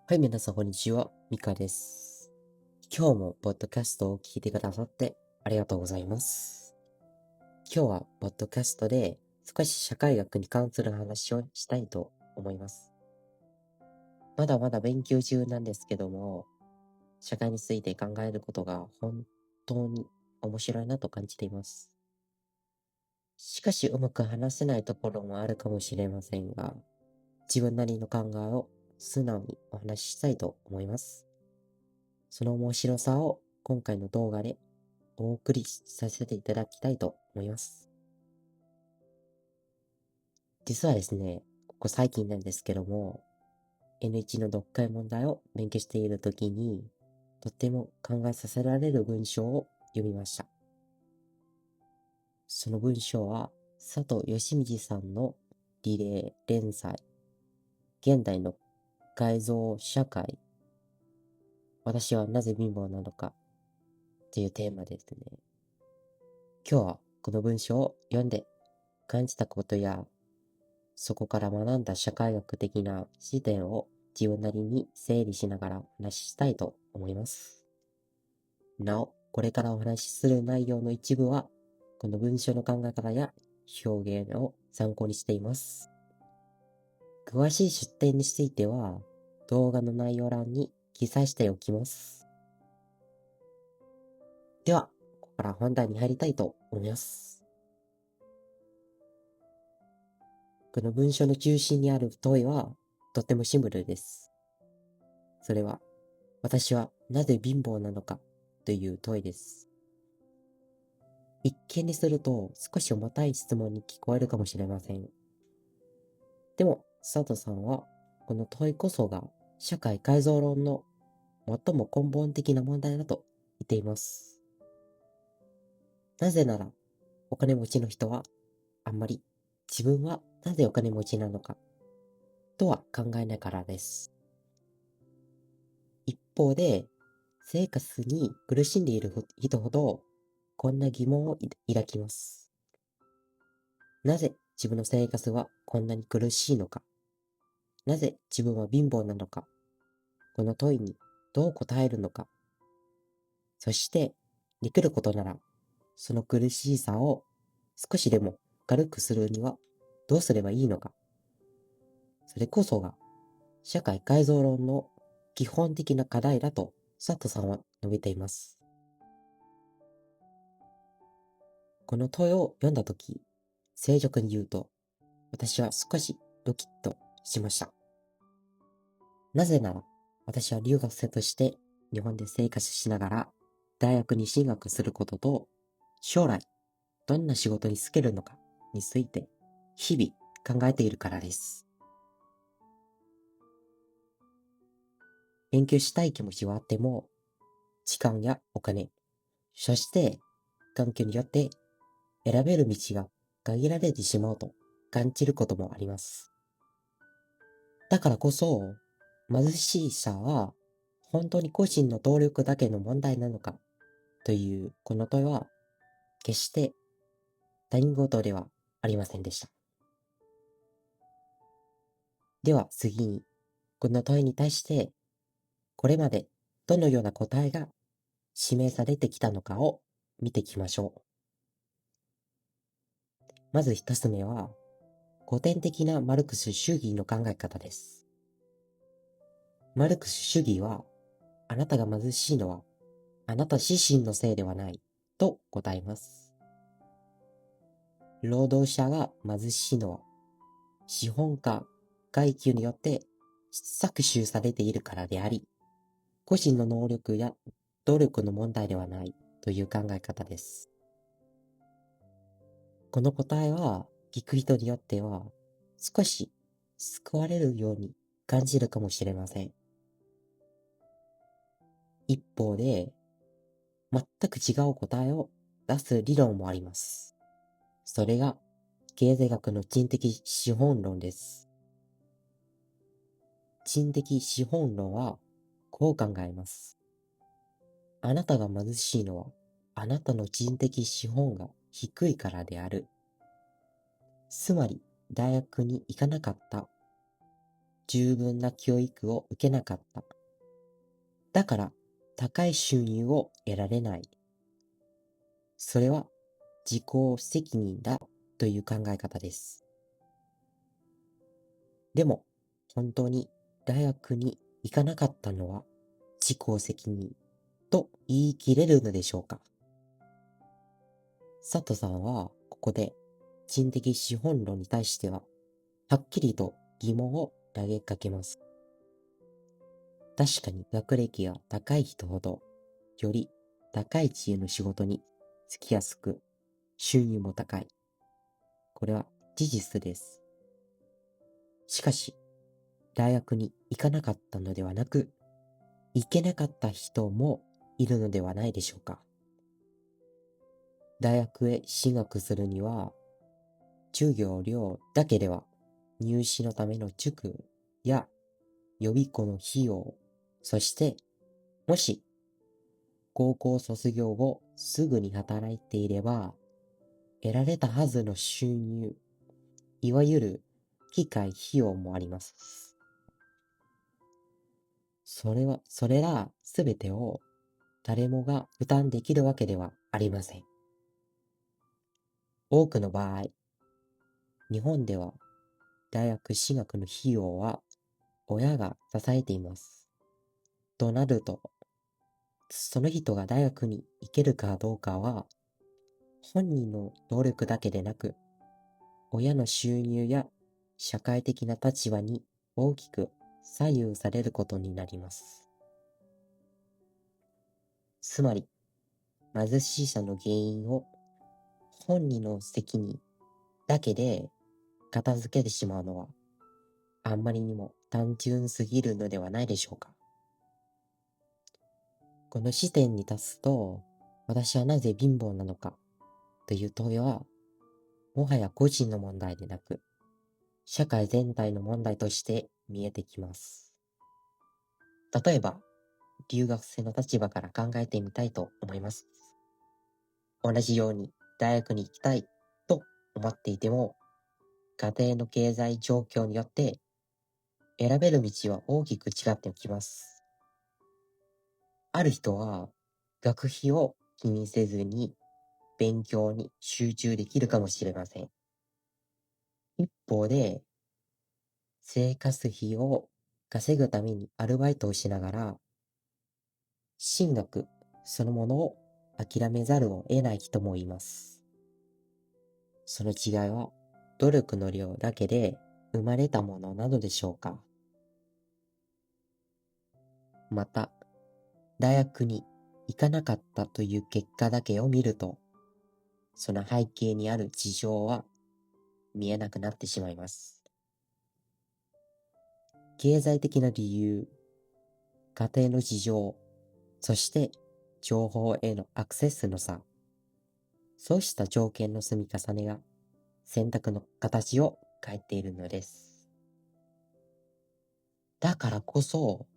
はい、皆さん、こんにちは。ミカです。今日もポッドキャストを聞いてくださってありがとうございます。今日はポッドキャストで少し社会学に関する話をしたいと思います。まだまだ勉強中なんですけども、社会について考えることが本当に面白いなと感じています。しかし、うまく話せないところもあるかもしれませんが、自分なりの考えを素直にお話ししたいと思います。その面白さを今回の動画でお送りさせていただきたいと思います。実はですね、ここ最近なんですけども、N1 の読解問題を勉強しているときに、とっても考えさせられる文章を読みました。その文章は、佐藤義道さんのリレー連載、現代の改造社会、私はなぜ貧乏なのかというテーマですね。今日はこの文章を読んで感じたことや、そこから学んだ社会学的な視点を自分なりに整理しながらお話ししたいと思います。なお、これからお話しする内容の一部は、この文章の考え方や表現を参考にしています。詳しい出典については、動画の内容欄に記載しておきます。では、ここから本題に入りたいと思います。この文章の中心にある問いは、とってもシンプルです。それは、私はなぜ貧乏なのかという問いです。一見にすると少し重たい質問に聞こえるかもしれません。でも、佐藤さんは、この問いこそが社会改造論の最も根本的な問題だと言っています。なぜなら、お金持ちの人はあんまり自分はなぜお金持ちなのかとは考えないからです。一方で、生活に苦しんでいる人ほどこんな疑問を抱きます。なぜ自分の生活はこんなに苦しいのか？なぜ自分は貧乏なのか？この問いにどう答えるのか？そして、できることなら、その苦しさを少しでも軽くするにはどうすればいいのか？それこそが社会改造論の基本的な課題だと佐藤さんは述べています。この問いを読んだとき、正直に言うと、私は少しドキッとしました。なぜなら、私は留学生として日本で生活しながら大学に進学することと、将来どんな仕事に就けるのかについて日々考えているからです。勉強したい気持ちはあっても、時間やお金、そして環境によって選べる道が限られてしまうと感じることもあります。だからこそ、貧しさは本当に個人の努力だけの問題なのかというこの問いは決して他人事ではありませんでした。では次に、この問いに対してこれまでどのような答えが示されてきたのかを見ていきましょう。まず一つ目は、古典的なマルクス主義の考え方です。マルクス主義は、あなたが貧しいのはあなた自身のせいではないと答えます。労働者が貧しいのは資本家、階級によって搾取されているからであり、個人の能力や努力の問題ではないという考え方です。この答えは聞く人によっては少し救われるように感じるかもしれません。一方で、全く違う答えを出す理論もあります。それが経済学の人的資本論です。人的資本論はこう考えます。あなたが貧しいのはあなたの人的資本が低いからである。つまり大学に行かなかった。十分な教育を受けなかった。だから高い収入を得られない。それは自己責任だという考え方です。でも本当に大学に行かなかったのは自己責任と言い切れるのでしょうか。佐藤さんはここで人的資本論に対してははっきりと疑問を投げかけます。確かに学歴が高い人ほどより高い地位の仕事に就きやすく収入も高い。これは事実です。しかし大学に行かなかったのではなく行けなかった人もいるのではないでしょうか。大学へ進学するには授業料だけでは入試のための塾や予備校の費用、そしてもし高校卒業後すぐに働いていれば得られたはずの収入、いわゆる機会費用もあります。それらすべてを誰もが負担できるわけではありません。多くの場合、日本では大学進学の費用は親が支えています。となると、その人が大学に行けるかどうかは、本人の努力だけでなく、親の収入や社会的な立場に大きく左右されることになります。つまり、貧しさの原因を本人の責任だけで片付けてしまうのは、あんまりにも単純すぎるのではないでしょうか。この視点に立つと、私はなぜ貧乏なのかという問いは、もはや個人の問題でなく、社会全体の問題として見えてきます。例えば、留学生の立場から考えてみたいと思います。同じように大学に行きたいと思っていても、家庭の経済状況によって選べる道は大きく違ってきます。ある人は学費を気にせずに勉強に集中できるかもしれません。一方で、生活費を稼ぐためにアルバイトをしながら、進学そのものを諦めざるを得ない人もいます。その違いは努力の量だけで生まれたものなのでしょうか。また、大学に行かなかったという結果だけを見ると、その背景にある事情は見えなくなってしまいます。経済的な理由、家庭の事情、そして情報へのアクセスの差、そうした条件の積み重ねが選択の形を変えているのです。だからこそ、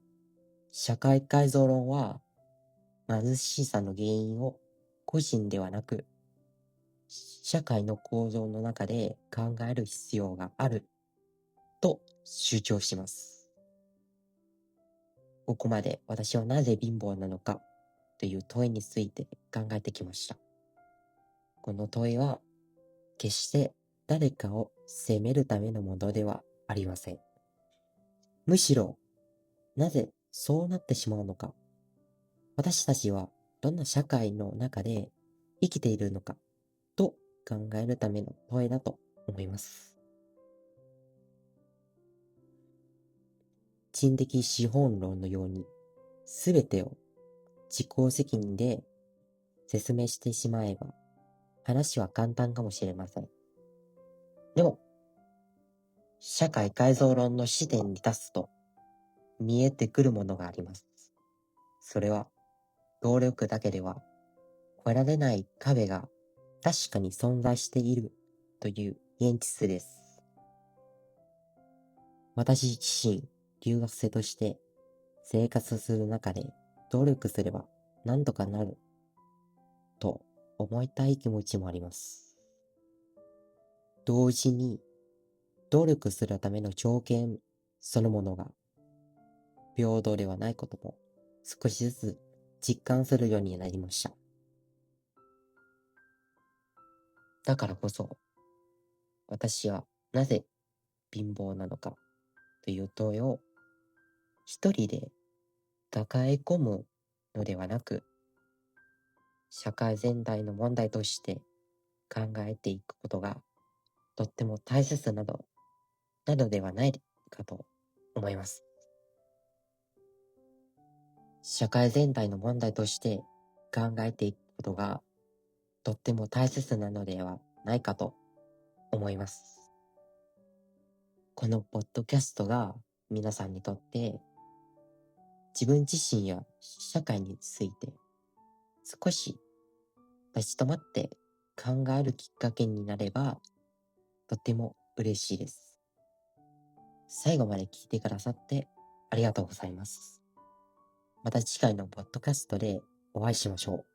社会改造論は貧しさの原因を個人ではなく、社会の構造の中で考える必要があると主張します。ここまで私はなぜ貧乏なのかという問いについて考えてきました。この問いは決して誰かを責めるためのものではありません。むしろ、なぜそうなってしまうのか、私たちはどんな社会の中で生きているのかと考えるための問いだと思います。人的資本論のように、すべてを自己責任で説明してしまえば、話は簡単かもしれません。でも、社会改造論の視点に立つと、見えてくるものがあります。それは、労力だけでは越えられない壁が確かに存在しているという現実です。私自身、留学生として生活する中で努力すれば何とかなると思いたい気持ちもあります。同時に努力するための条件そのものが平等ではないことも少しずつ実感するようになりました。だからこそ、私はなぜ貧乏なのかという問いを一人で抱え込むのではなく、社会全体の問題として考えていくことがとっても大切などではないかと思います。社会全体の問題として考えていくことがとっても大切なのではないかと思います。このポッドキャストが皆さんにとって自分自身や社会について少し立ち止まって考えるきっかけになればとっても嬉しいです。最後まで聞いてくださってありがとうございます。また次回のポッドキャストでお会いしましょう。